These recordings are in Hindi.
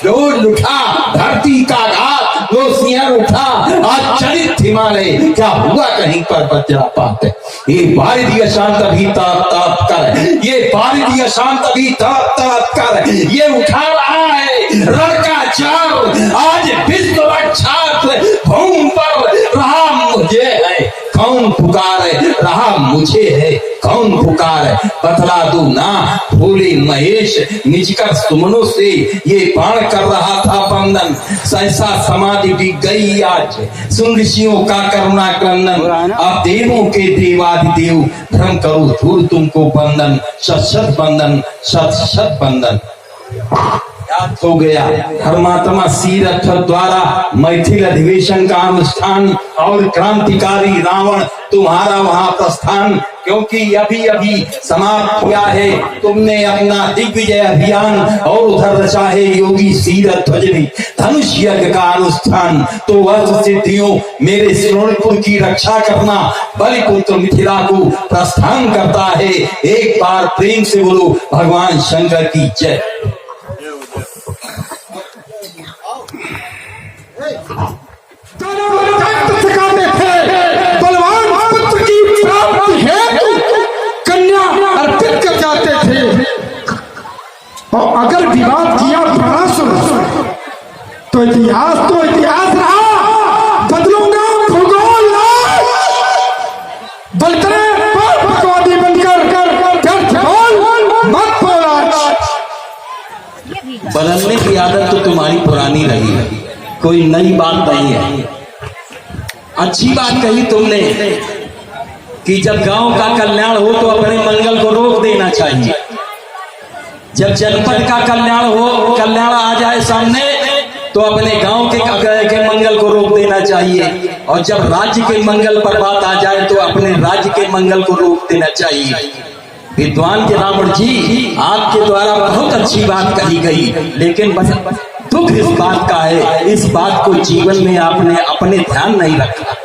रोज उठा धरती का घात, रोशियां उठा आज चलित हिमालय, क्या हुआ कहीं पर वज्रपात। ये भारतीय शांत अभी ताप ताप कर, ये भारतीय शांत अभी ताप ताप कर, ये उठा रहा है रण का चार, आज विश्व रक्षात्र भूमि पर रहा मुझे है कौन पुकार, रहा मुझे है कौन पुकार, बतला दू ना भोले महेश, निजकर सुमनों से ये बाण कर रहा था बंधन, सहसा समाधि भी गई आज, सुन ऋषियों का करुणा क्रंदन, अब देवों के देवाधिदेव भ्रम करो दूर तुमको बंधन, शत शत बंधन शत शत बंधन। याद हो गया धर्मात्मा सीरथ द्वारा मैथिल अधिवेशन का अनुष्ठान और क्रांतिकारी रावण तुम्हारा वहां प्रस्थान, क्योंकि अभी अभी समाप्त हुआ है तुमने अपना दिग्विजय अभियान, और उधर रचा है योगी सीरथ ध्वज ने धनुष यज्ञ का अनुष्ठान। तो अष्ट सिद्धियों मेरे श्रोणपुर की रक्षा करना, बलिपुत्र मिथिला को प्रस्थान करता है। एक बार प्रेम से बोलो भगवान शंकर की जय। सिखाते थे बलवान पुत्र की प्राप्ति हेतु कन्या अर्पित कर जाते थे, और अगर विवाद किया प्राणासुर तो इतिहास रहा, बदलूंगा भूगोल बलतरे पकवादी बनकर मत बोला। बदलने की आदत तो तुम्हारी पुरानी रही है, कोई नई बात नहीं है। अच्छी बात कही तुमने कि जब गांव का कल्याण हो तो अपने मंगल को रोक देना चाहिए, जब जनपद का कल्याण आ जाए सामने तो अपने गांव के मंगल को रोक देना चाहिए, और जब राज्य के मंगल पर बात आ जाए तो अपने राज्य के मंगल को रोक देना चाहिए। विद्वान के रावण जी आपके द्वारा बहुत अच्छी बात कही गई, लेकिन बस दुख इस बात का है, इस बात को जीवन में आपने अपने ध्यान नहीं रखा।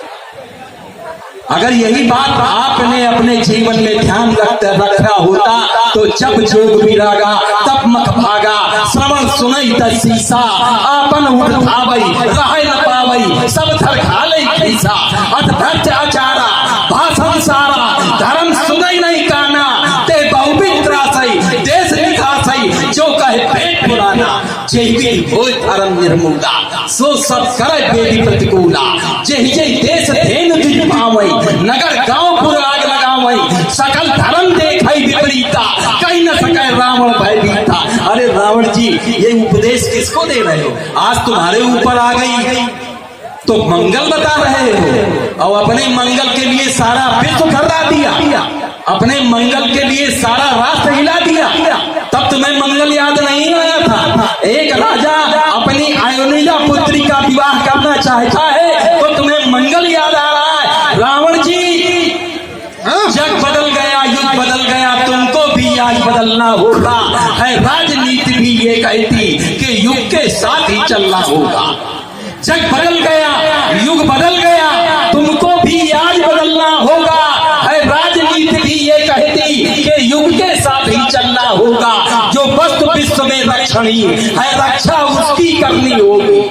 अगर यही बात आपने अपने जीवन में ध्यान रखा होता तो जब जोग विरागा तब मख भागा, श्रवण सुनई त शीशा, आपन उठावई रहे न पावई, सब धर खालई खैसा, अधर्थ आचारा भाषण सारा, धर्म सुनई नहीं काना, ते बहुबित त्रासई देश निखासई, जो कहे पेट पुराना, जेहि होय धर्म निर्मूला, सो सब करे बेदी प्रतिकूला, जेहि जेहि देश धेनु तुझ पावई, नगर गांव पुर आग लगावई, सकल धर्म देखई विपरीता, कहीं न सके रावण भयभीता। अरे रावण जी ये उपदेश किसको दे रहे हो? आज तुम्हारे ऊपर आ गई तो मंगल बता रहे हो, और अपने मंगल के लिए सारा विश्व खर्रा दिया, अपने मंगल के लिए सारा राष्ट्र हिला दिया, तब तुम्हें मंगल याद नहीं आया था? एक राजा अपनी अयोनिजा पुत्री का विवाह करना चाहता है तो तुम्हें मंगल याद आ रहा है? रावण जी जग बदल गया, युग बदल गया, तुमको भी आज बदलना होगा है। राजनीति भी ये कहती कि युग के साथ ही चलना होगा। जग बदल गया, युग बदल गया, तुमको भी आज बदलना होगा है। राजनीति भी ये कहती कि युग के साथ ही चलना होगा। जो वस्तु विश्व में रक्षणीय है रक्षा उसकी करनी होगी,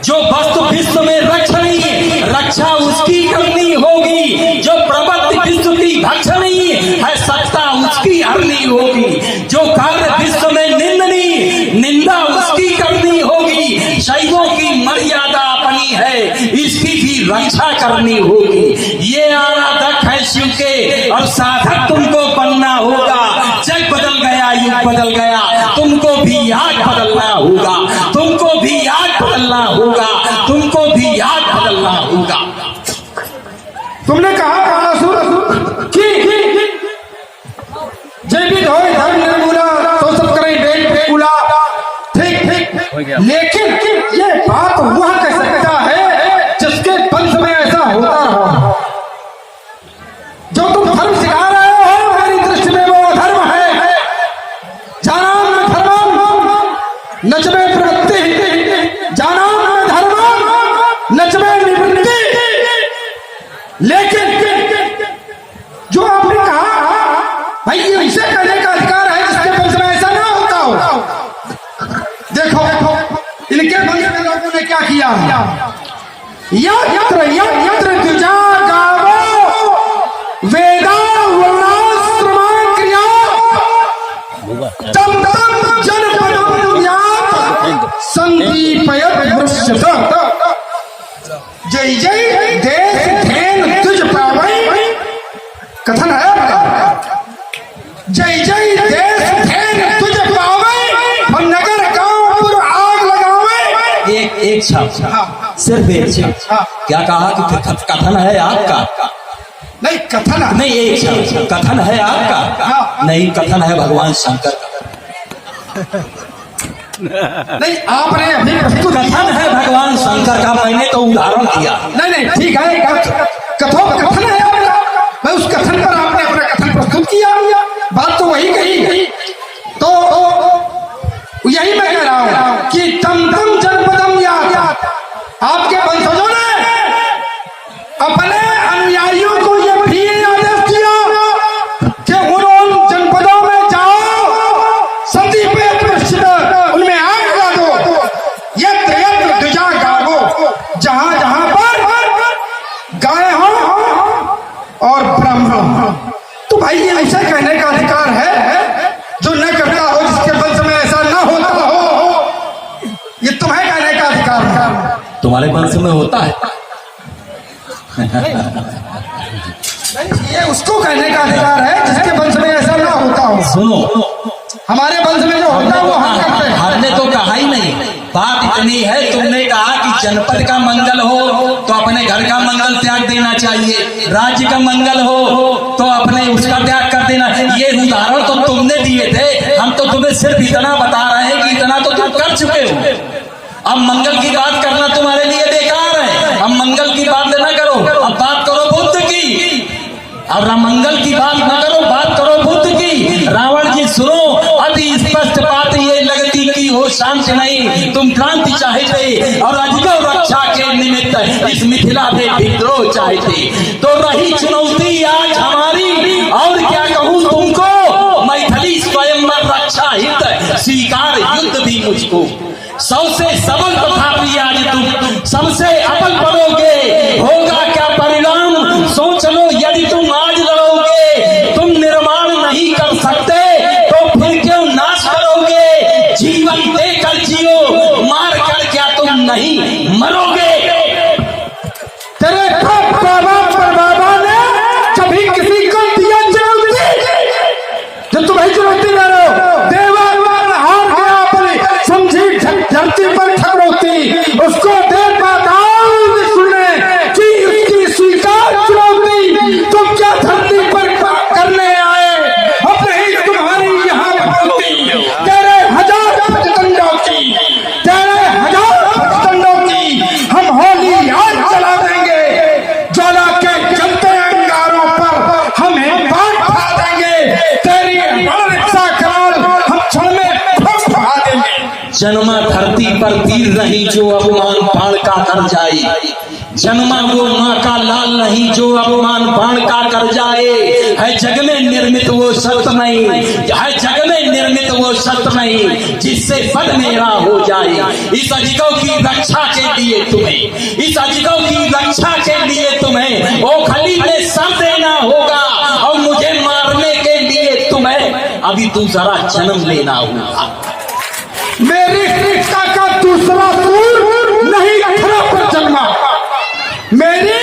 जो वस्तु विश्व में रक्षणीय रक्षा उसकी करनी होगी, जो प्रवृत्ति विश्व की भक्षणीय है सत्ता उसकी हरनी होगी, जो कार्य विश्व में निंदनीय निंदा उसकी करनी होगी, शैवों की मर्यादा अपनी है इसकी भी रक्षा करनी होगी। ये आराधक है शिव के और साधक तुमको बनना होगा। जग बदल गया, युग बदल गया, तुमको भी आज बदलना होगा, तुमको भी आज बदलना होगा, तुमको भी आज बदलना होगा। तुमने कहा कि जय भी होए धर्म निर्मूला, तो सब करें बेल फेकुला, ठीक, लेकिन ये बात हुआ कह सकता है जिसके वंश में ऐसा होता रहा। जो तुम धर्म सिखा रहे हो मेरी दृष्टि में वो अधर्म है। जानाम न धर्मम नचमे प्रवृत्ति, जानाम न धर्मम नचमे निवृत्ति। लेकिन जो आपने कहा भाई ये इसे करने का अधिकार है जिसके वंश में ऐसा ना होता हो। देखो इनके वंश में लोगों ने क्या किया? यत्र यत्र द्विजा गावो वेदा वर्णाश्रमा क्रिया तम तम जनपदम यात संदीपयत वृक्षत। जय जय देश धेन तुझ पावै, कथन है आपका। जय जय देश धेन तुझ पावै, हम नगर गांव आग लगावे। एक शब्द, सिर्फ एक शब्द। क्या कहा कि कथन है आपका? नहीं, कथन नहीं, एक शब्द कथन है आपका? नहीं, कथन है भगवान शंकर का। नहीं, आपने अभी प्रस्तुत कथन है भगवान शंकर का, मैंने तो उदाहरण दिया। नहीं नहीं, ठीक है, कथन है आपका, मैं उस कथन पर आपने अपना कथन प्रस्तुत किया, बात तो वही कही। तो यही मैं कह रहा हूं कि तम तम जनपदम यात, आपके वंशजों ने अपने अनुयायियों को यह भी आदेश दिया कि उन जनपदों में जाओ, संदीपयत वृक्षत, उनमें आग लगा दो। यत्र यत्र द्विजा गावो, जहां जहां पर गाय हो और ब्राह्मण हो। तो भाई ये ऐसा कहने का अधिकार है जो न करता हो, जिसके वंश में ऐसा न होता हो, ये तुम्हें कहने का अधिकार है। तुम्हारे वंश में होता है? ये उसको कहने का अधिकार है जिसके वंश में ऐसा ना होता हो। सुनो, हमारे वंश में जो होता है वो हम करते हैं। हमने तो कहा ही नहीं। बात इतनी है, तुमने कहा कि जनपद का मंगल हो तो अपने घर का मंगल त्याग देना चाहिए, राज्य का मंगल हो तो अपने उसका त्याग कर देना। ये उदाहरण तो तुमने दिए थे, हम तो तुम्हें सिर्फ इतना बता रहे हैं कि इतना तो तुम कर चुके हो। अब मंगल की बात करना तुम्हारे लिए बेकार है। अब मंगल की बात न करो, अब बात करो बुद्ध की। अब मंगल की बात न करो, बात करो बुद्ध की। रावण जी सुनो, अति स्पष्ट बात ये लगती कि हो शांति नहीं, तुम क्रांति चाहते और अधिक रक्षा के निमित्त इस मिथिला में विद्रोह चाहते। तो रही चुनौती आज हमारी, और क्या कहूँ तुमको, मैथिली स्वयंवर रक्षा हित स्वीकार युद्ध भी मुझको। सबसे सबल तथापि आज तुम सबसे अबल पड़ोगे, होगा क्या परिणाम सोच लो। यदि तुम आज लड़ोगे, तुम निर्माण नहीं कर सकते तो फिर क्यों नाश करोगे? जीवन देकर जियो, मार कर क्या तुम नहीं मरोगे? तेरे बाबा ने कभी किसी को दिया चुनौती? जो तुम्हें चुनौती दे रहे हो, देवान हार गया अपनी समझी धरती पर ठहरोती, उसको दे बताओ सुनने कि उसकी स्वीकार चुनौती तुम क्या धरती पर करने आए? अपने ही तुम्हारी यहाँ भक्ति, तेरे हजार पचतंडों की, तेरे हजार पचतंडों की हम होली आज चला देंगे। ज्वाला के जलते अंगारों पर हमें बांट खा देंगे। तेरी बड़ रक्षा कराल हम क्षण में फंसा देंगे। जन्मा धरती पर वीर नहीं जो अपमान बाण का कर जाए, जन्मा वो माँ का लाल नहीं जो अपमान बाण का कर जाए। है जग में निर्मित वो सत्य नहीं, है जग में निर्मित वो सत्य नहीं जिससे पद मेरा हो जाए। इस अजिगों की रक्षा के लिए तुम्हें, इस अजिगों की रक्षा के लिए तुम्हें ओखली में सर देना होगा, और मुझे मारने के लिए तुम्हें अभी दूसरा जन्म लेना होगा। मेरी शिक्षा का दूसरा सूर नहीं खड़ा पर जन्मा, मेरी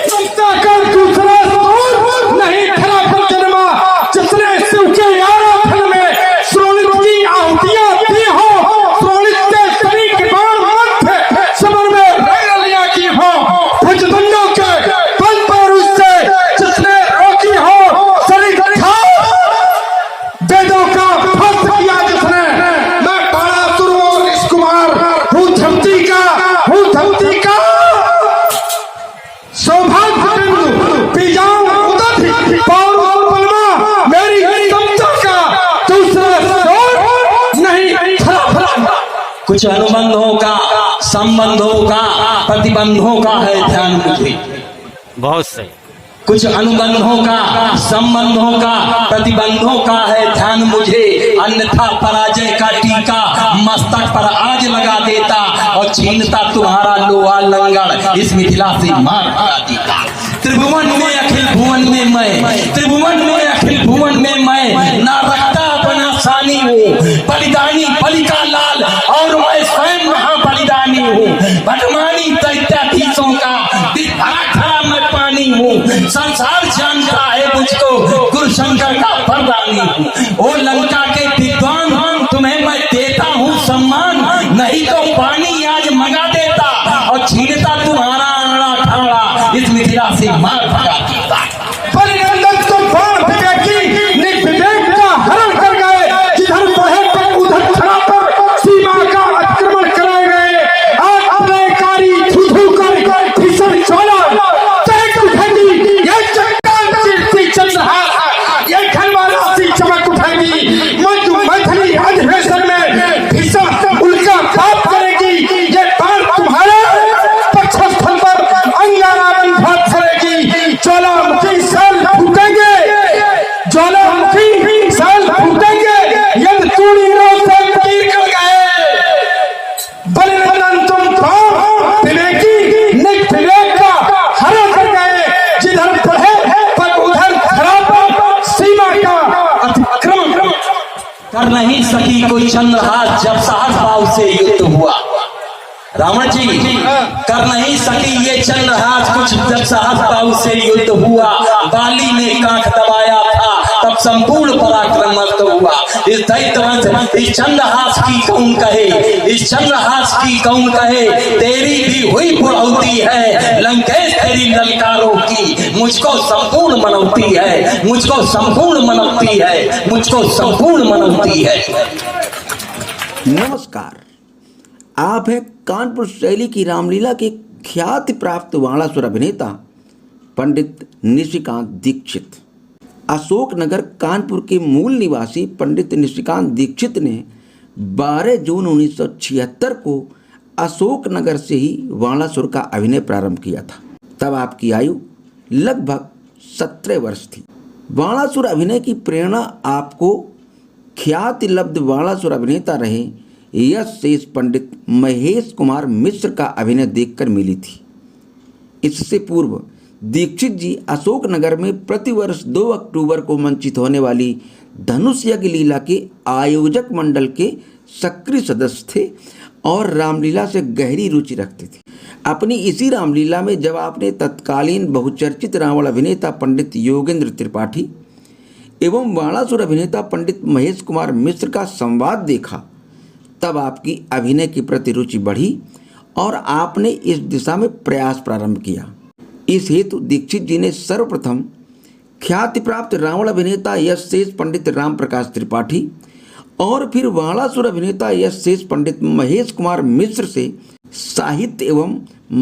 शिक्षा का दूसरा सूर नहीं खड़ा पर जन्मा, जिसने शिव के आराधन में श्रोणित की आहुतियां दी हो, श्रोणित के शरीर के बाण मध्य समर में रंग लिया की हो, भुजदंडों के बल पर उससे जिसने रोकी हो शरीर खाओ, वेदों का भक्त किया जिसने। धरती का सौभाग्य मेरी समझा का दूसरा नहीं खड़ा। कुछ अनुबंधों का, संबंधों का, प्रतिबंधों का है ध्यान मुझे। बहुत सही। कुछ अनुबंधों का, संबंधों का, प्रतिबंधों का है ध्यान मुझे, अन्यथा पराजय का टीका मस्तक पर आज लगा देता और छीनता तुम्हारा लोहा लंगड़ इस मिथिला से मार भगा देता। त्रिभुवन में अखिल भुवन में मैं, त्रिभुवन में अखिल भुवन में मैं, ना रखता अपना सानी हूँ, बलिदानी बलि का लाल और मैं स्वयं महाबलिदानी हूँ। भटमानी दैत्याधीशों का खड़ा मैं पानी हूँ, संसार जानता है मुझको गुरु शंकर का वरदानी हूँ। ओ लंका के विद्वान तुम्हें मैं देता हूँ सम्मान, नहीं तो पानी आज मंगा देता और छीनता तुम्हारा आड़ा ठाड़ा इस मिथिला से मार भगा देता। परिनंदन तो बाण विवेकी निर्विवेक का हरण कर गए, जिधर बहे पर उधर छड़ा पर सीमा का अतिक्रमण कराए गए। आज अपने कारी थू कर भीषण ज्वाला चहक उठेगी, ये चट्टान चिरती चंद्रहास, ये खलवाला सी चमक उठेगी। मैथिली अधिवेशन में भीषण उल्का पाप करेगी, ये बाण तुम्हारे पक्षस्थल पर अंगारा भात करेगी। ज्वालामुखी साल फूटेंगे, ज्वालामुखी साल फूटेंगे, यदि तूड़ीरों से तीर कर गए। बलिनंदन तुम बाण विवेकी निर्विवेक का हरण कर गए, जिधर बढ़े पर उधर खड़ा पर सीमा का अतिक्रमण कर नहीं सकी कोई चंद्रहास जब सहस भाव से युद्ध हुआ। रावण जी कर नहीं सकी ये चंद्रहास कुछ जब सहस भाव से युद्ध हुआ। बाली ने कांख दबाया था तब संपूर्ण पराक्रम मस्त हुआ। इस दैत्यवंश इस चंद्रहास की कौन कहे, इस चंद्रहास की कौन कहे, तेरी भी हुई बुढ़ौती है लंकेश तेरी ललकारों की, मुझको संपूर्ण मनौती है, मुझको संपूर्ण मनौती है, मुझको संपूर्ण मनौती है। नमस्कार, आप हैं कानपुर शैली की रामलीला के ख्याति प्राप्त वाणासुर अभिनेता पंडित निशिकांत दीक्षित। अशोकनगर कानपुर के मूल निवासी पंडित निशिकांत दीक्षित ने 12 जून 1976 को अशोकनगर से ही वाणासुर का अभिनय प्रारंभ किया था। तब आपकी आयु लगभग 17 वर्ष थी। वाणासुर अभिनय की प्रेरणा आपको ख्याति लब्ध वाणासुर अभिनेता रहे यश शेष पंडित महेश कुमार मिश्र का अभिनय देखकर मिली थी। इससे पूर्व दीक्षित जी अशोकनगर में प्रतिवर्ष 2 अक्टूबर को मंचित होने वाली धनुष यज्ञ लीला के आयोजक मंडल के सक्रिय सदस्य थे और रामलीला से गहरी रुचि रखते थे। अपनी इसी रामलीला में जब आपने तत्कालीन बहुचर्चित रावण अभिनेता पंडित योगेंद्र त्रिपाठी एवं वाणासुर अभिनेता पंडित महेश कुमार मिश्र का संवाद देखा, तब आपकी अभिनय के प्रति रुचि बढ़ी और आपने इस दिशा में प्रयास प्रारंभ किया। इस हेतु दीक्षित जी ने सर्वप्रथम ख्याति प्राप्त रावण अभिनेता यश शेष पंडित राम प्रकाश त्रिपाठी और फिर वाणासुर अभिनेता यश शेष पंडित महेश कुमार मिश्र से साहित्य एवं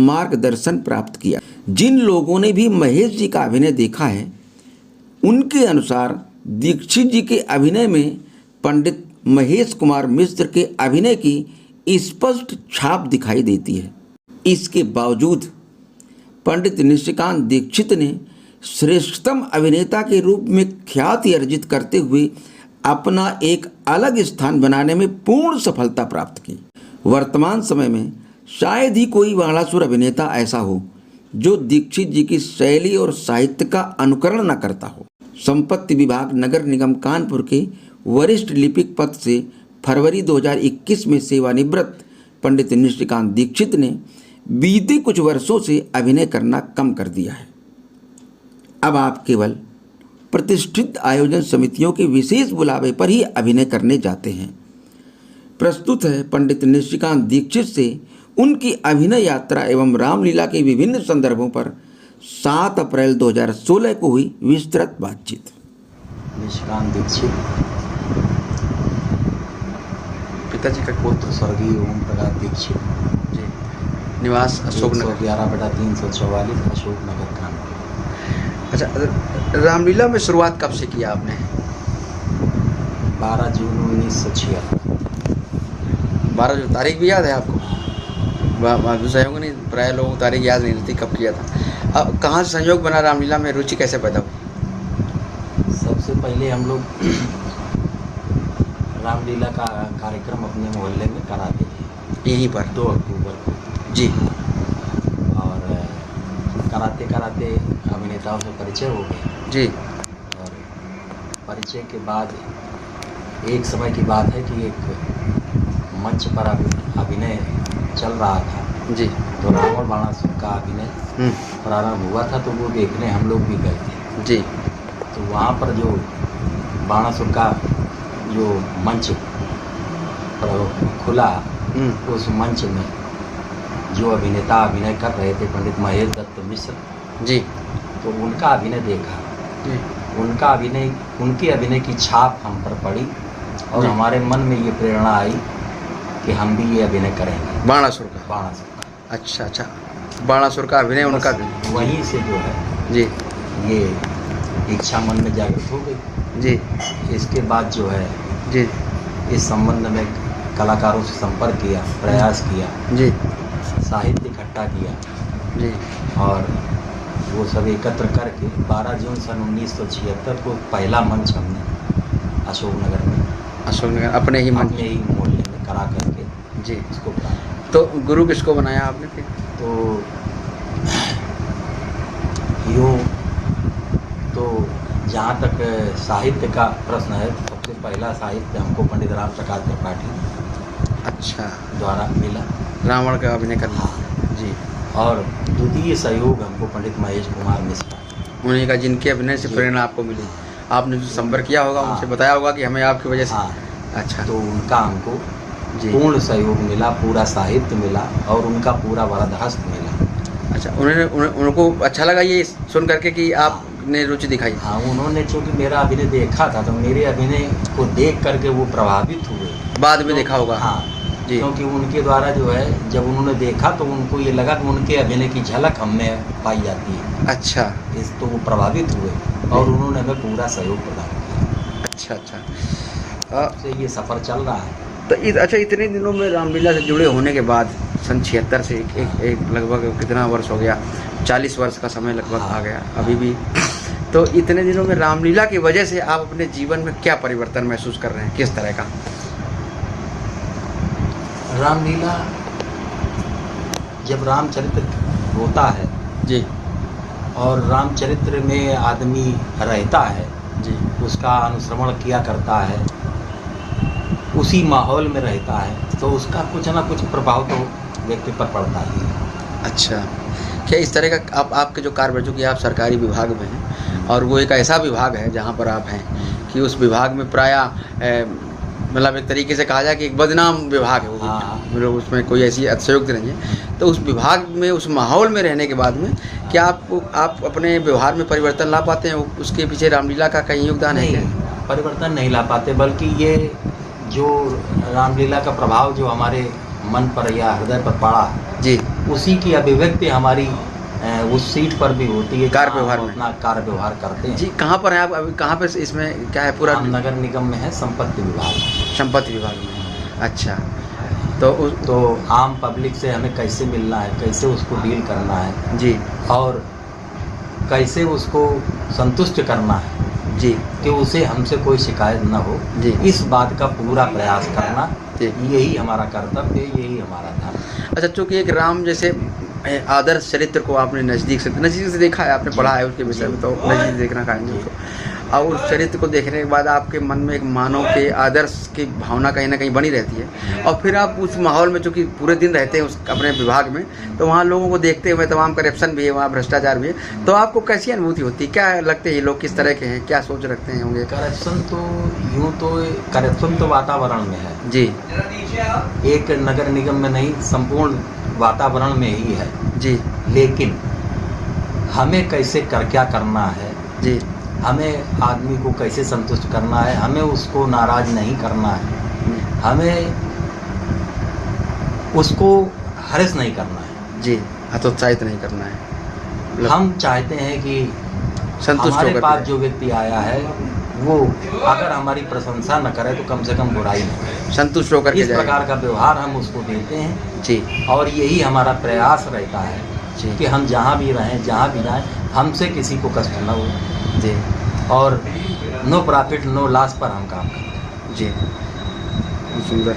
मार्गदर्शन प्राप्त किया। जिन लोगों ने भी महेश जी का अभिनय देखा है, उनके अनुसार दीक्षित जी के अभिनय में पंडित महेश कुमार मिश्र के अभिनय की स्पष्ट छाप दिखाई देती है। इसके बावजूद पंडित निशिकांत दीक्षित ने श्रेष्ठतम अभिनेता के रूप में ख्याति अर्जित करते हुए अपना एक अलग स्थान बनाने में पूर्ण सफलता प्राप्त की। वर्तमान समय में शायद ही कोई वाणासुर अभिनेता ऐसा हो जो दीक्षित जी की शैली और साहित्य का अनुकरण न करता हो। संपत्ति विभाग नगर निगम कानपुर के वरिष्ठ लिपिक पद से फरवरी 2021 में सेवानिवृत्त पंडित निशिकांत दीक्षित ने बीते कुछ वर्षों से अभिनय करना कम कर दिया है। अब आप केवल प्रतिष्ठित आयोजन समितियों के विशेष बुलावे पर ही अभिनय करने जाते हैं। प्रस्तुत है पंडित निशिकांत दीक्षित से उनकी अभिनय यात्रा एवं रामलीला के विभिन्न संदर्भों पर 7 अप्रैल 2016 को हुई विस्तृत बातचीत। निशिकांत दीक्षित पिताजी का पुत्र स्वर्गीय ओम प्रकाश दीक्षित जी, निवास अशोकनगर 11/344 अशोकनगर कानपुर। अच्छा, रामलीला में शुरुआत कब से किया आपने? 12 जून 1976। 12 जून तारीख भी याद है आपको? सहयोग नहीं, प्राय लोगों को तारीख याद नहीं रहती कब किया था। अब कहाँ से संयोग बना रामलीला में, रुचि कैसे पैदा हुई? सबसे पहले हम लोग रामलीला का कार्यक्रम अपने मोहल्ले में कराते थे यहीं पर? 2 अक्टूबर को जी। और कराते कराते अभिनेताओं से परिचय हो गए जी। और परिचय के बाद एक समय की बात है कि एक मंच पर अभिनय चल रहा था जी। तो रावण बाणासुर का अभिनय प्रारंभ हुआ था, तो वो देखने हम लोग भी गए थे। जी। तो वहाँ पर जो बाणासुर का जो मंच खुला, उस मंच में जो अभिनेता अभिनय कर रहे थे पंडित महेश दत्त मिश्र जी। तो उनका अभिनय देखा। जी। उनका अभिनय, उनके अभिनय की छाप हम पर पड़ी और जी। हमारे मन में ये प्रेरणा आई कि हम भी ये अभिनय करेंगे बाणासुर का? बाणासुर का। अच्छा अच्छा, बाणासुर का अभिनय उनका? वहीं से जो है जी। ये इच्छा मन में जागृत हो गई। जी। इसके बाद जो है जी। इस संबंध में कलाकारों से संपर्क किया, प्रयास किया, जी। साहित्य इकट्ठा किया जी। और वो सब एकत्र करके 12 जून सन 1976 को पहला मंच हमने अशोकनगर में, अशोकनगर अपने ही मंच? अपने ही मोहल्ले में करा करके जी। इसको प्रारंभ। तो गुरु किसको बनाया आपने फिर? तो यूँ तो जहाँ तक साहित्य का प्रश्न है, सबसे पहला साहित्य हमको पंडित राम प्रकाश त्रिपाठी अच्छा, द्वारा मिला, रावण का अभिनय करना। हाँ। जी। और द्वितीय सहयोग हमको पंडित महेश कुमार मिश्रा, उन्हीं का, जिनके अभिनय से प्रेरणा आपको मिली। आपने जो संपर्क किया होगा, हाँ। उनसे बताया होगा कि हमें आपकी वजह से? हाँ। अच्छा। तो उनका हमको जी। पूर्ण सहयोग मिला, पूरा साहित्य मिला और उनका पूरा वरदहस्त मिला। अच्छा, उनको अच्छा लगा ये सुन करके कि आपने रुचि दिखाई? हाँ, उन्होंने चूँकि मेरा अभिनय देखा था तो मेरे अभिनय को देख करके वो प्रभावित हुए। बाद में देखा होगा? हाँ जी। क्योंकि उनके द्वारा जो है, जब उन्होंने देखा तो उनको ये लगा कि उनके अभिनय की झलक हम में पाई जाती है। अच्छा। इस तो वो प्रभावित हुए और उन्होंने हमें पूरा सहयोग प्रदान किया। अच्छा अच्छा। से ये सफ़र चल रहा है। तो अच्छा, इतने दिनों में रामलीला से जुड़े होने के बाद सन 76 से एक लगभग कितना वर्ष हो गया, 40 वर्ष का समय लगभग आ गया अभी भी। तो इतने दिनों में रामलीला की वजह से आप अपने जीवन में क्या परिवर्तन महसूस कर रहे हैं, किस तरह का? रामलीला, जब रामचरित्र होता है जी। और रामचरित्र में आदमी रहता है जी। उसका अनुश्रवण किया करता है, उसी माहौल में रहता है, तो उसका कुछ ना कुछ प्रभाव तो व्यक्ति पर पड़ता ही है। अच्छा, क्या इस तरह का आपके जो कार्य, जो कि आप सरकारी विभाग में हैं और वो एक ऐसा विभाग है जहाँ पर आप हैं कि उस विभाग में प्रायः मतलब एक तरीके से कहा जाए कि एक बदनाम विभाग है वो। हाँ। मतलब उसमें कोई ऐसी अतिशयोक्ति नहीं है। तो उस विभाग में, उस माहौल में रहने के बाद में क्या आप अपने व्यवहार में परिवर्तन ला पाते हैं? उसके पीछे रामलीला का कहीं योगदान है क्या? परिवर्तन नहीं ला पाते, बल्कि ये जो रामलीला का प्रभाव जो हमारे मन पर या हृदय पर पड़ा जी, उसी की अभिव्यक्ति हमारी उस सीट पर भी होती है, कार्य व्यवहार में अपना कार्य व्यवहार करते हैं। जी। कहाँ पर हैं आप अभी? कहाँ पे इसमें क्या है पूरा? हम नगर निगम में है, संपत्ति विभाग। संपत्ति विभाग में। अच्छा। तो आम पब्लिक से हमें कैसे मिलना है, कैसे उसको डील करना है जी, और कैसे उसको संतुष्ट करना है जी, कि उसे हमसे कोई शिकायत न हो जी, इस बात का पूरा प्रयास करना, जी। यही हमारा कर्तव्य, यही हमारा धर्म। अच्छा, चूँकि एक राम जैसे आदर्श चरित्र को आपने नज़दीक से देखा है, आपने पढ़ा है उसके विषय में, तो नज़दीक से देखना चाहेंगे उसको। और उस चरित्र को देखने के बाद आपके मन में एक मानव के आदर्श की भावना कहीं ना कहीं बनी रहती है, और फिर आप उस माहौल में चूँकि पूरे दिन रहते हैं उस अपने विभाग में, तो वहाँ लोगों को देखते हुए तमाम करप्शन भी है, वहाँ भ्रष्टाचार भी है, तो आपको कैसी अनुभूति होती है? क्या लगते हैं ये लोग किस तरह के हैं, क्या सोच रखते हैं होंगे? करप्शन तो वातावरण में है जी, एक नगर निगम में नहीं, संपूर्ण वातावरण में ही है जी, लेकिन हमें कैसे क्या करना है जी, हमें आदमी को कैसे संतुष्ट करना है, हमें उसको नाराज नहीं करना है, हमें उसको हर्ष नहीं करना है जी, हतोत्साहित नहीं करना है। हम चाहते हैं कि संतुष्ट हमारे होकर पास के। जो व्यक्ति आया है वो अगर हमारी प्रशंसा न करे तो कम से कम बुराई न करे, संतुष्ट होकर के इस जाए। प्रकार का व्यवहार हम उसको देते हैं जी, और यही हमारा प्रयास रहता है जी। कि हम जहाँ भी रहें, जहाँ भी जाएं, हमसे किसी को कष्ट न हो, जी और नो प्रॉफिट नो लॉस पर हम काम करते जी, बहुत सुंदर।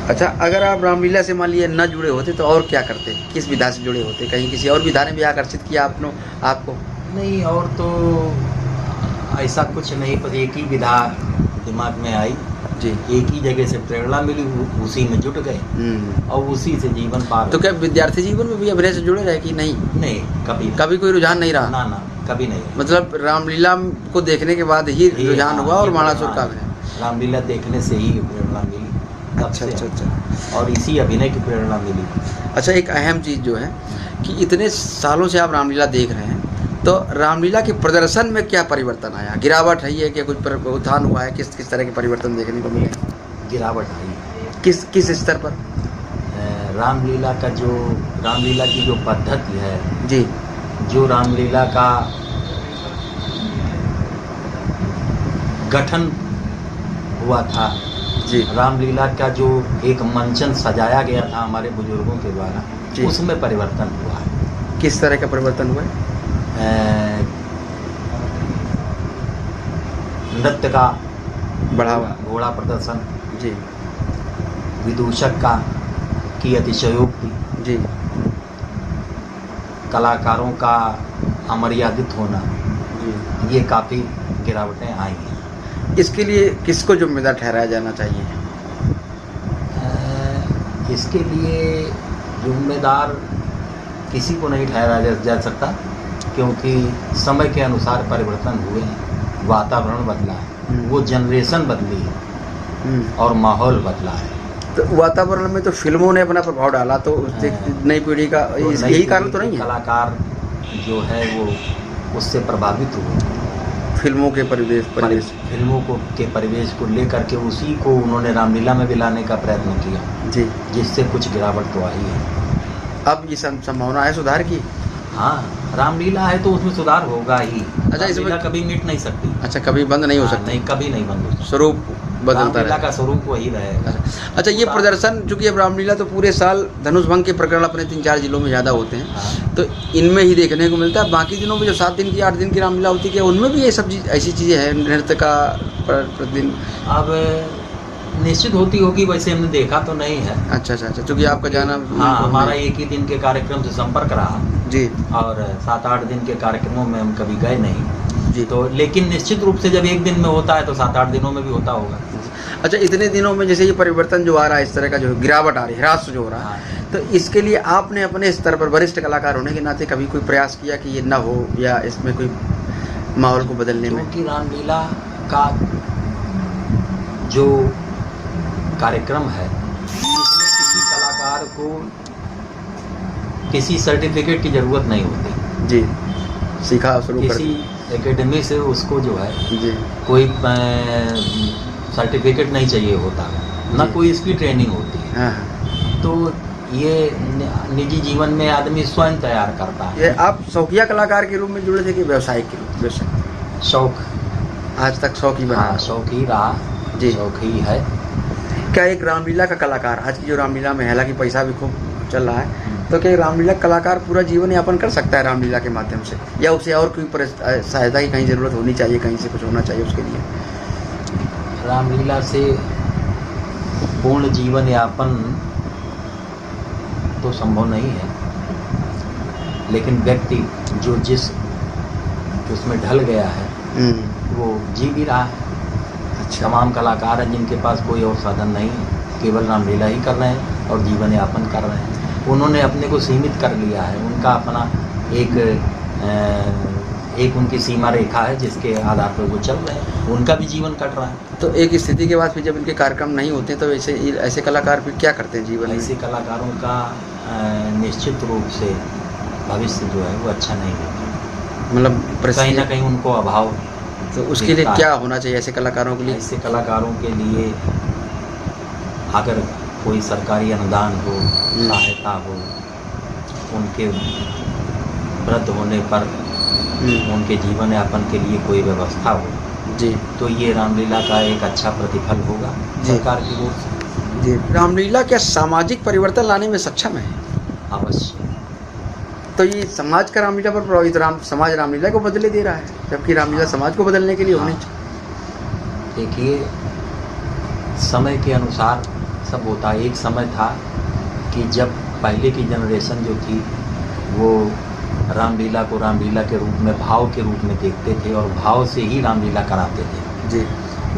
अच्छा, अगर आप रामलीला से मान लीजिए न जुड़े होते तो और क्या करते? किस विधा से जुड़े होते? कहीं किसी और विधा ने भी आकर्षित किया आपको? हैं। नहीं, और तो ऐसा कुछ नहीं, पर एक ही विधा दिमाग में आई, जी। एक ही जगह से प्रेरणा मिली, उसी में जुट गए और उसी से जीवन पार तो हो क्या विद्यार्थी जीवन में भी अभिनय से जुड़े रहे कि नहीं? गए। नहीं, कभी कभी कोई रुझान नहीं रहा? ना, कभी नहीं। मतलब रामलीला को देखने के बाद ही रुझान हुआ और माणासुर का अभिनय? रामलीला देखने से ही प्रेरणा मिली। तब अच्छा से अच्छा अच्छा। और इसी अभिनय की प्रेरणा मिली। अच्छा, एक अहम चीज़ जो है कि इतने सालों से आप रामलीला देख रहे हैं, तो रामलीला के प्रदर्शन में क्या परिवर्तन आया? गिरावट है कि कुछ उत्थान हुआ है? किस तरह के परिवर्तन देखने को मिले? गिरावट आई। किस स्तर पर? रामलीला की जो पद्धति है, जी जो रामलीला का गठन हुआ था, जी रामलीला का जो एक मंचन सजाया गया था हमारे बुजुर्गों के द्वारा, जी। उसमें परिवर्तन हुआ है। किस तरह का परिवर्तन हुआ है? नृत्य का बढ़ावा। घोड़ा प्रदर्शन, जी विदूषक की अतिशयोक्ति, जी कलाकारों का अमर्यादित होना, जी। ये काफ़ी गिरावटें आई हैं। इसके लिए किसको जिम्मेदार ठहराया जाना चाहिए? इसके लिए जिम्मेदार किसी को नहीं ठहराया जा सकता, क्योंकि समय के अनुसार परिवर्तन हुए हैं, वातावरण बदला है, वो जनरेशन बदली है और माहौल बदला है। तो वातावरण में तो फिल्मों ने अपना प्रभाव डाला, तो नई पीढ़ी का तो यही कारण तो नहीं है? कलाकार जो है वो उससे प्रभावित हुए, फिल्मों के परिवेश फिल्मों के परिवेश को लेकर के उसी को उन्होंने रामलीला में भी लाने का प्रयत्न किया, जी, जिससे कुछ गिरावट तो आई है। अब ये संभावना है सुधार की? हाँ, रामलीला है तो उसमें सुधार होगा ही। अच्छा, इसमें रामलीला कभी मिट नहीं सकती। अच्छा, कभी बंद नहीं हो सकती? नहीं, कभी नहीं बंद हो सकती। स्वरूप बदलता रामलीला रहेगा। का स्वरूप वही रहेगा। अच्छा, ये प्रदर्शन, चूंकि अब रामलीला तो पूरे साल धनुष भंग के प्रकरण अपने 3-4 जिलों में ज़्यादा होते हैं, हाँ। तो इनमें ही देखने को मिलता है। बाकी दिनों में जो 7 दिन की 8 दिन की रामलीला होती है, उनमें भी ये सब ऐसी चीज़ें हैं, नृत्य का प्रतिदिन? अब निश्चित होती होगी, वैसे हमने देखा तो नहीं है। अच्छा, चूँकि आपका जाना। हाँ, हमारा एक ही दिन के कार्यक्रम से संपर्क रहा जी, और 7-8 दिन के कार्यक्रमों में हम कभी गए नहीं जी। तो, लेकिन निश्चित रूप से जब एक दिन में होता है तो 7-8 दिनों में भी होता होगा। अच्छा, इतने दिनों में जैसे ये परिवर्तन जो आ रहा है, इस तरह का जो गिरावट आ रही है, ह्रास जो हो रहा है, तो इसके लिए आपने अपने स्तर पर वरिष्ठ कलाकार होने के नाते कभी कोई प्रयास किया कि ये ना हो, या इसमें कोई माहौल को बदलने में? क्योंकि रामलीला का जो कार्यक्रम है, इसमें किसी कलाकार को किसी सर्टिफिकेट की ज़रूरत नहीं होती। जी, सीखा शुरू कर किसी एकेडमी से उसको जो है जी, कोई सर्टिफिकेट नहीं चाहिए होता, ना जी। कोई इसकी ट्रेनिंग होती है। हाँ, तो ये निजी जीवन में आदमी स्वयं तैयार करता है। ये आप शौकिया कलाकार के रूप में जुड़े थे कि व्यवसायिक के रूप में? शौक, आज तक शौक ही बना? हाँ, शौक ही रहा जी, शौक ही है। क्या एक रामलीला का कलाकार, आज की जो रामलीला में हालांकि पैसा भी खूब चल रहा है, तो क्या रामलीला कलाकार पूरा जीवन यापन कर सकता है रामलीला के माध्यम से, या उसे और कोई सहायता की कहीं ज़रूरत होनी चाहिए, कहीं से कुछ होना चाहिए उसके लिए? रामलीला से पूर्ण जीवन यापन तो संभव नहीं है, लेकिन व्यक्ति जो जिस उसमें ढल गया है वो जी भी रहा है। अच्छा, तमाम कलाकार हैं जिनके पास कोई और साधन नहीं है, केवल रामलीला ही कर रहे हैं और जीवन यापन कर रहे हैं। उन्होंने अपने को सीमित कर लिया है, उनका अपना एक उनकी सीमा रेखा है जिसके आधार पर वो चल रहे हैं, उनका भी जीवन कट रहा है। तो एक स्थिति के बाद फिर जब इनके कार्यक्रम नहीं होते तो ऐसे कलाकार फिर क्या करते हैं जीवन में? ऐसे कलाकारों का निश्चित रूप से भविष्य जो है वो अच्छा नहीं होगा, मतलब कहीं ना कहीं उनको अभाव। तो उसके लिए क्या होना चाहिए ऐसे कलाकारों के लिए? ऐसे कलाकारों के लिए अगर कोई सरकारी अनुदान हो, सहायता हो, उनके वृद्ध होने पर उनके जीवन यापन के लिए कोई व्यवस्था हो जी, तो ये रामलीला का एक अच्छा प्रतिफल होगा सरकार की ओर से। जी। रामलीला क्या सामाजिक परिवर्तन लाने में सक्षम है? अवश्य। तो ये समाज का रामलीला पर प्रभावित समाज रामलीला को बदले दे रहा है, जबकि रामलीला समाज को बदलने के लिए होनी चाहिए। देखिए, समय के अनुसार सब होता है। एक समय था कि जब पहले की जनरेशन जो थी वो रामलीला को रामलीला के रूप में, भाव के रूप में देखते थे और भाव से ही रामलीला कराते थे जी।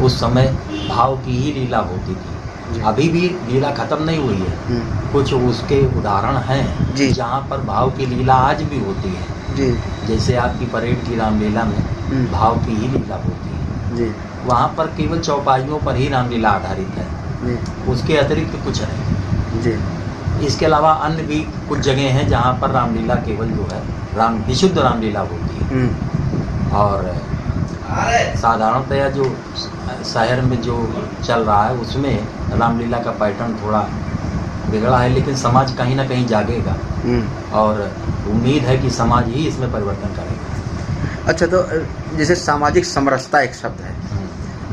उस समय भाव की ही लीला होती थी। अभी भी लीला खत्म नहीं हुई है, कुछ उसके उदाहरण हैं जी। जहाँ पर भाव की लीला आज भी होती है जी। जैसे आपकी परेड की रामलीला में भाव की ही लीला होती है जी। वहाँ पर केवल चौपाइयों पर ही रामलीला आधारित है जी। उसके अतिरिक्त कुछ नहीं। जी। इसके अलावा अन्य भी कुछ जगह हैं जहाँ पर रामलीला केवल जो है विशुद्ध रामलीला होती है। और साधारणतया जो शहर में जो चल रहा है उसमें रामलीला का पैटर्न थोड़ा बिगड़ा है, लेकिन समाज कहीं ना कहीं जागेगा और उम्मीद है कि समाज ही इसमें परिवर्तन करेगा। अच्छा, तो जैसे सामाजिक समरसता एक शब्द है,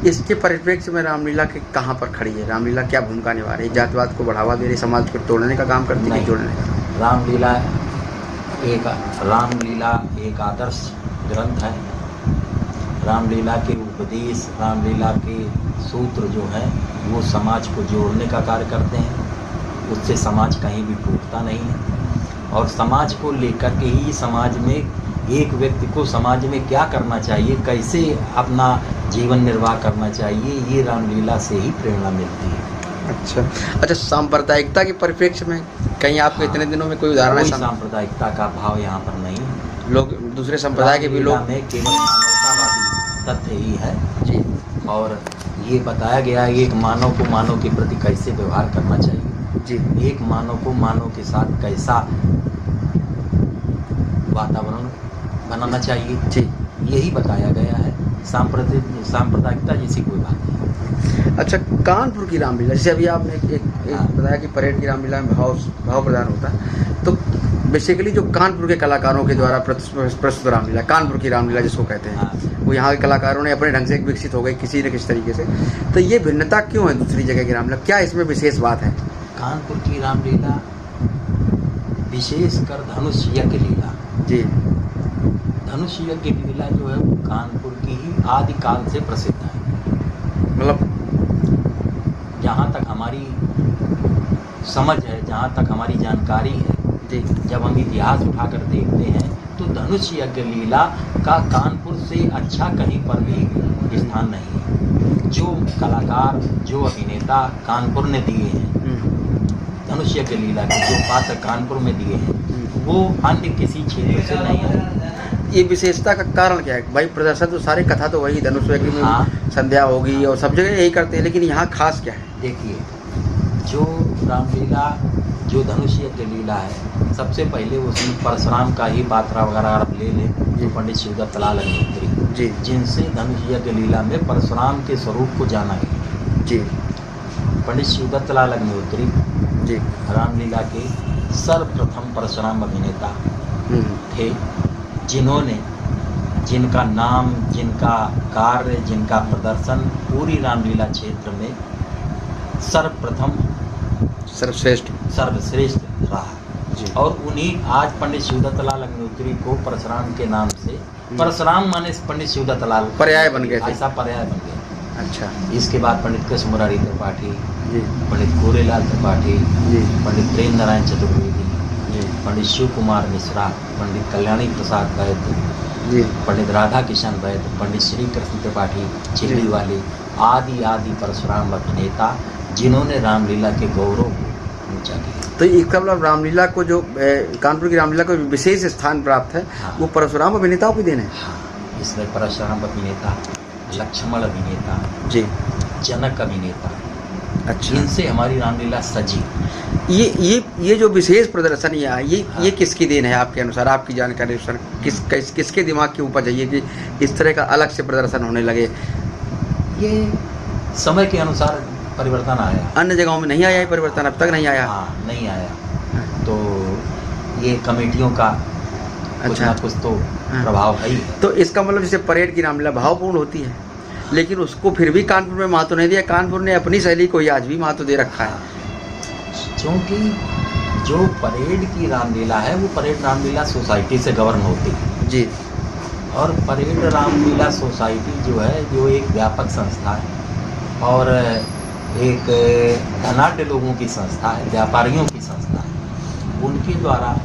इसके परिप्रेक्ष्य में रामलीला के कहाँ पर खड़ी है? रामलीला क्या भूमिका निभा रही है? जातिवाद को बढ़ावा दे रही, समाज को तोड़ने का काम करती है, जोड़ने का? रामलीला एक आदर्श ग्रंथ है। रामलीला के उपदेश, रामलीला के सूत्र जो हैं वो समाज को जोड़ने का कार्य करते हैं। उससे समाज कहीं भी टूटता नहीं है और समाज को लेकर के ही समाज में एक व्यक्ति को समाज में क्या करना चाहिए, कैसे अपना जीवन निर्वाह करना चाहिए, ये रामलीला से ही प्रेरणा मिलती है। अच्छा, सांप्रदायिकता के परिप्रेक्ष्य में कहीं आपको इतने दिनों में कोई उदाहरण है? सांप्रदायिकता का भाव यहाँ पर नहीं है। लोग दूसरे संप्रदाय के भी लोग में केवल मानवतावादी तथ्य ही है जी। और ये बताया गया है एक मानव को मानव के प्रति कैसे व्यवहार करना चाहिए जी। एक मानव को मानव के साथ कैसा वातावरण बनाना चाहिए जी। यही बताया गया है। सांप्रदायिकता जैसी कोई बात नहीं। अच्छा, कानपुर की रामलीला, जैसे अभी आपने एक बताया कि परेड की रामलीला में भाव प्रदान होता है, तो बेसिकली जो कानपुर के कलाकारों के द्वारा प्रस्तुत रामलीला, कानपुर की रामलीला जिसको कहते हैं, वो यहाँ के कलाकारों ने अपने ढंग से विकसित हो गई किसी न किसी तरीके से। तो ये भिन्नता क्यों है दूसरी जगह की रामलीला? क्या इसमें विशेष बात है? कानपुर की रामलीला विशेषकर धनुष यज्ञ लीला जी। धनुष यज्ञ लीला जो है वो कानपुर की ही आदिकाल से प्रसिद्ध है। मतलब जहाँ तक हमारी समझ है, जहाँ तक हमारी जानकारी है जी, जब हम इतिहास उठाकर देखते हैं तो धनुष यज्ञ लीला का कानपुर से अच्छा कहीं पर भी स्थान नहीं है। जो कलाकार, जो अभिनेता कानपुर ने दिए हैं, धनुष यज्ञ लीला के जो पात्र कानपुर में दिए हैं, वो अन्य किसी क्षेत्र से नहीं है। ये विशेषता का कारण क्या है भाई? प्रदर्शन तो सारे कथा तो वही धनुष यज्ञ में संध्या होगी और सब जगह यही करते हैं, लेकिन यहाँ खास क्या है? देखिए, जो रामलीला, जो धनुष यज्ञ लीला है, सबसे पहले उसमें परशुराम का ही पात्रा वगैरह आप ले लें तो पंडित शिवदत्त लाल अग्निहोत्री जी, जिनसे धनुष यज्ञ लीला में परशुराम के स्वरूप को जाना गया जी। पंडित शिवदत्त लाल अग्निहोत्री जी रामलीला के सर्वप्रथम परशुराम अभिनेता थे, जिन्होंने, जिनका नाम, जिनका कार्य, जिनका प्रदर्शन पूरी रामलीला क्षेत्र में सर्वप्रथम, सर्वश्रेष्ठ रहा जी। और उन्हीं आज पंडित शिवदत्त लाल अग्निहोत्री को परशुराम के नाम से, परशुराम माने पंडित शिवदत्त लाल पर्याय बन गए थे। ऐसा पर्याय बन गया। अच्छा। इसके बाद पंडित कृष्ण मुरारी त्रिपाठी जी, पंडित गोरेलाल त्रिपाठी जी, पंडित प्रेम नारायण चतुर्वेदी जी, पंडित शिव कुमार मिश्रा, पंडित कल्याणी प्रसाद वैद्य जी, पंडित राधा किशन वैद्य, पंडित श्री कृष्ण त्रिपाठी चिल्ली वाले आदि परशुराम अभिनेता, जिन्होंने रामलीला के गौरव को ऊंचा किया। तो इसका मतलब रामलीला को जो कानपुर की रामलीला को विशेष स्थान प्राप्त है, वो परशुराम अभिनेताओं की देन है। इसमें परशुराम अभिनेता, लक्ष्मण अभिनेता जी, जनक अभिनेता, अच्छा, इनसे हमारी रामलीला सजी। ये जो विशेष प्रदर्शन ये किसकी देन है आपके अनुसार, आपकी जानकारी अनुसार? किसके दिमाग के ऊपर चाहिए कि इस तरह का अलग से प्रदर्शन होने लगे? ये समय के अनुसार परिवर्तन आया। अन्य जगहों में नहीं आया ये परिवर्तन, अब तक नहीं आया? हाँ, नहीं आया। तो ये कमेटियों का कुछ ना कुछ तो प्रभाव है ही। तो इसका मतलब जैसे परेड की रामलीला भावपूर्ण होती है, लेकिन उसको फिर भी कानपुर में महत्व नहीं दिया। कानपुर ने अपनी शैली को ही आज भी महत्व दे रखा है। क्योंकि जो परेड की रामलीला है वो परेड रामलीला सोसाइटी से गवर्न होती है जी और परेड रामलीला सोसाइटी जो है जो एक व्यापक संस्था है और एक धनाढ्य लोगों की संस्था है, व्यापारियों की संस्था है। उनके द्वारा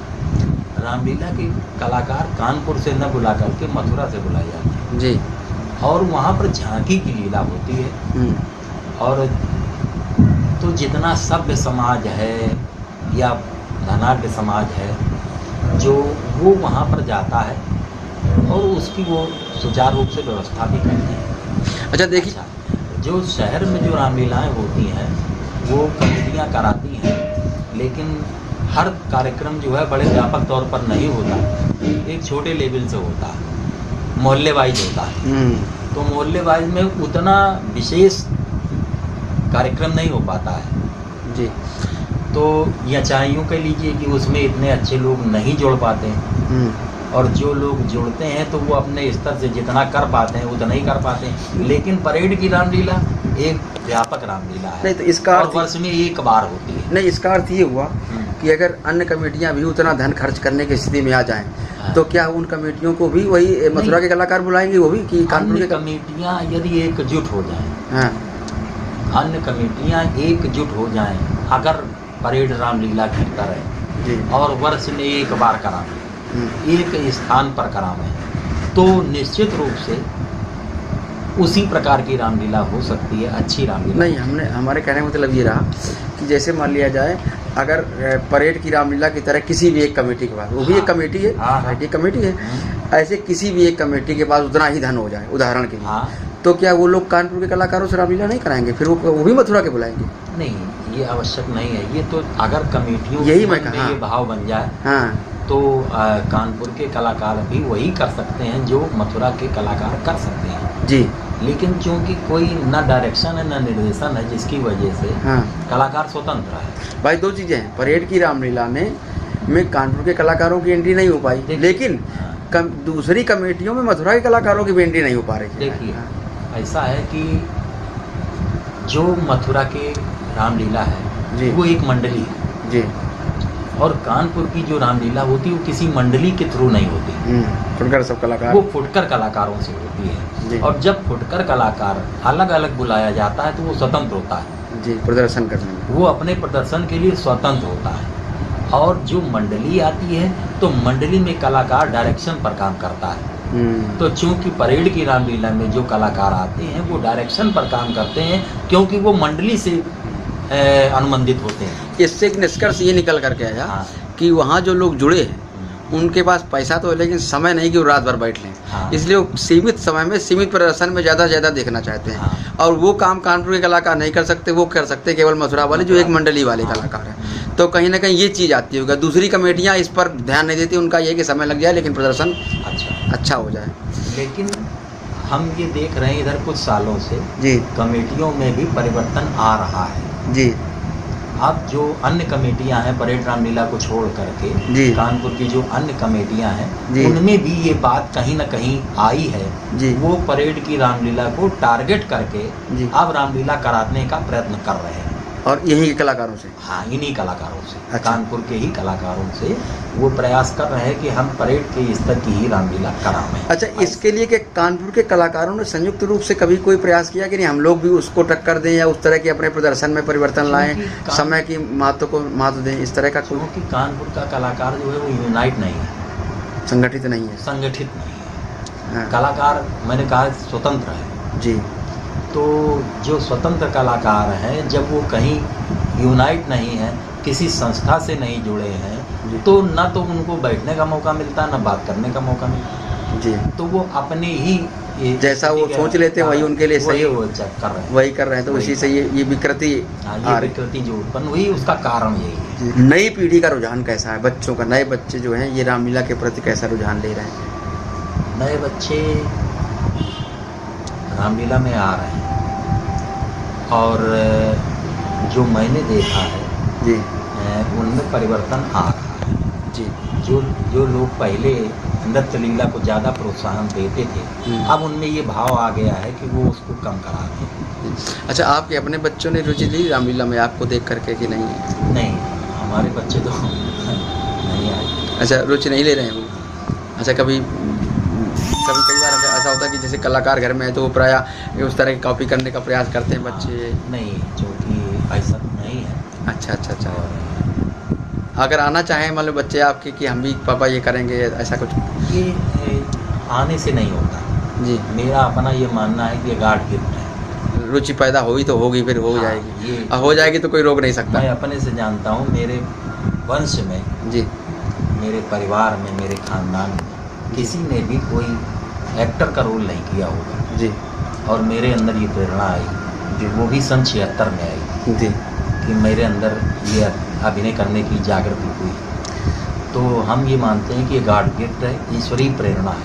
रामलीला के कलाकार कानपुर से न बुला करके मथुरा से बुलाए जाते हैं जी और वहाँ पर झांकी की लीला होती है। और तो जितना सभ्य समाज है या धनाढ्य समाज है जो वो वहाँ पर जाता है और उसकी वो सुचारू रूप से व्यवस्था भी करते हैं। अच्छा देखिए, जो शहर में जो रामलीलाएँ होती हैं वो कमेटियाँ कराती हैं, लेकिन हर कार्यक्रम जो है बड़े व्यापक तौर पर नहीं होता, एक छोटे लेवल से होता है, मोहल्ले वाइज होता है। तो मोहल्ले वाइज में उतना विशेष कार्यक्रम नहीं हो पाता है जी। तो या चाहे यूँ कह लीजिए कि उसमें इतने अच्छे लोग नहीं जुड़ पाते हैं और जो लोग जुड़ते हैं तो वो अपने स्तर से जितना कर पाते हैं उतना ही कर पाते हैं। लेकिन परेड की रामलीला एक व्यापक रामलीला है नहीं तो इसका और वर्ष में एक बार होती है। नहीं, इसका अर्थ ये हुआ कि अगर अन्य कमेटियां भी उतना धन खर्च करने की स्थिति में आ जाएं तो क्या उन कमेटियों को भी वही मथुरा के कलाकार बुलाएंगे, वो भी कि कानपुर अन्य के कमेटियाँ यदि एकजुट हो जाएं, हाँ अन्य कमेटियाँ एकजुट हो जाएं, अगर परेड रामलीला की तरह जी और वर्ष में एक बार करावें, एक स्थान पर करावें, तो निश्चित रूप से उसी प्रकार की रामलीला हो सकती है, अच्छी रामलीला। नहीं, हमने हमारे कहने का मतलब ये रहा कि जैसे मान लिया जाए अगर परेड की रामलीला की तरह किसी भी एक कमेटी के पास, वो भी एक कमेटी है, एक कमेटी है, ऐसे किसी भी एक कमेटी के पास उतना ही धन हो जाए उदाहरण के लिए, तो क्या वो लोग कानपुर के कलाकारों से रामलीला नहीं कराएंगे, फिर वो भी मथुरा के बुलाएंगे? नहीं, ये आवश्यक नहीं है। ये तो अगर कमेटियों यही मैं में कहा ये भाव बन जाए हाँ तो कानपुर के कलाकार भी वही कर सकते हैं जो मथुरा के कलाकार कर सकते हैं जी। लेकिन चूंकि कोई न डायरेक्शन है न निर्देशन है, जिसकी वजह से हाँ कलाकार स्वतंत्र है। भाई, दो चीज़ें हैं, परेड की रामलीला में कानपुर के कलाकारों की एंट्री नहीं हो पाई, लेकिन दूसरी कमेटियों में मथुरा के कलाकारों की भी एंट्री नहीं हो पा रही है। देखिए ऐसा है कि जो मथुरा के रामलीला है जी वो एक मंडली है जी, और कानपुर की जो रामलीला होती है वो किसी मंडली के थ्रू नहीं होती, फुटकर सब कलाकार वो फुटकर कलाकारों से होती है। और जब फुटकर कलाकार अलग अलग बुलाया जाता है तो वो स्वतंत्र होता है जी, प्रदर्शन करने में वो अपने प्रदर्शन के लिए स्वतंत्र होता है। और जो मंडली आती है तो मंडली में कलाकार डायरेक्शन पर काम करता है। तो चूंकि परेड की रामलीला में जो कलाकार आते हैं वो डायरेक्शन पर काम करते हैं क्योंकि वो मंडली से अनुबंधित होते हैं। इससे एक निष्कर्ष ये निकल करके आया कि वहाँ जो लोग जुड़े हैं उनके पास पैसा तो है लेकिन समय नहीं कि वो रात भर बैठ लें, इसलिए वो सीमित समय में सीमित प्रदर्शन में ज़्यादा से ज़्यादा देखना चाहते हैं। और वो काम कानपुर के कलाकार नहीं कर सकते, वो कर सकते केवल मथुरा वाले जो एक मंडली वाले कलाकार हैं। तो कहीं ना कहीं ये चीज़ आती होगा, दूसरी कमेटियाँ इस पर ध्यान नहीं देती, उनका ये कि समय लग जाए लेकिन प्रदर्शन अच्छा हो जाए। लेकिन हम ये देख रहे हैं इधर कुछ सालों से जी कमेटियों में भी परिवर्तन आ रहा है जी। अब जो अन्य कमेटियां हैं परेड रामलीला को छोड़ करके कानपुर की जो अन्य कमेटियां हैं उनमें भी ये बात कहीं ना कहीं आई है जी। वो परेड की रामलीला को टारगेट करके अब रामलीला कराने का प्रयत्न कर रहे हैं और यहीं के कलाकारों से, हाँ इन्हीं कलाकारों से, कानपुर के ही कलाकारों से वो प्रयास कर रहे हैं कि हम परेड के स्तर की ही रामलीला कराएं। अच्छा, इसके लिए कि कानपुर के कलाकारों ने संयुक्त रूप से कभी कोई प्रयास किया कि नहीं हम लोग भी उसको टक्कर दें या उस तरह के अपने प्रदर्शन में परिवर्तन लाएं, समय की महत्व को महत्व दें, इस तरह का? क्योंकि कानपुर का कलाकार जो है वो यूनाइट नहीं है, संगठित नहीं है, संगठित नहीं है। कलाकार मैंने कहा स्वतंत्र है जी। तो जो स्वतंत्र कलाकार हैं जब वो कहीं यूनाइट नहीं है, किसी संस्था से नहीं जुड़े हैं, तो ना तो उनको बैठने का मौका मिलता ना बात करने का मौका मिलता जी। तो वो अपने ही जैसा वो सोच लेते हैं वही उनके लिए सही वो कर रहे हैं, वही कर रहे हैं। तो इसी से ये विकृति जो उत्पन्न हुई उसका कारण यही है। नई पीढ़ी का रुझान कैसा है बच्चों का? नए बच्चे जो हैं ये रामलीला के प्रति कैसा रुझान ले रहे हैं? नए बच्चे रामलीला में आ रहे हैं और जो मैंने देखा है जी उनमें परिवर्तन आ रहा है जी। जो लोग पहले नृत्य लीला को ज़्यादा प्रोत्साहन देते थे अब उनमें ये भाव आ गया है कि वो उसको कम करा दें। अच्छा, आपके अपने बच्चों ने रुचि ली रामलीला में आपको देख करके कि नहीं? नहीं, हमारे बच्चे तो नहीं आए। अच्छा, रुचि नहीं ले रहे हैं वो। अच्छा, कभी कई बार ऐसा होता है कि जैसे कलाकार घर में है तो वो प्रायः उस तरह की कॉपी करने का प्रयास करते हैं बच्चे। नहीं, क्योंकि ऐसा तो नहीं है। अच्छा अच्छा अच्छा। और अगर आना चाहें मान लो बच्चे आपके कि हम भी पापा ये करेंगे, ऐसा कुछ? ये आने से नहीं होता जी, मेरा अपना ये मानना है कि ये गॉड गिफ्ट है। रुचि पैदा हुई तो होगी, फिर हो हाँ, जाएगी। ये हो जाएगी तो कोई रोक नहीं सकता। मैं अपने से जानता हूँ, मेरे वंश में, जी मेरे परिवार में, मेरे खानदान में किसी ने भी कोई एक्टर का रोल नहीं किया होगा। जी और मेरे अंदर ये प्रेरणा आई, वो भी सन 76 में आई जी। कि मेरे अंदर ये अभिनय करने की जागृति हुई। तो हम ये मानते हैं कि ये गॉड गिफ्ट है, ईश्वरीय प्रेरणा है।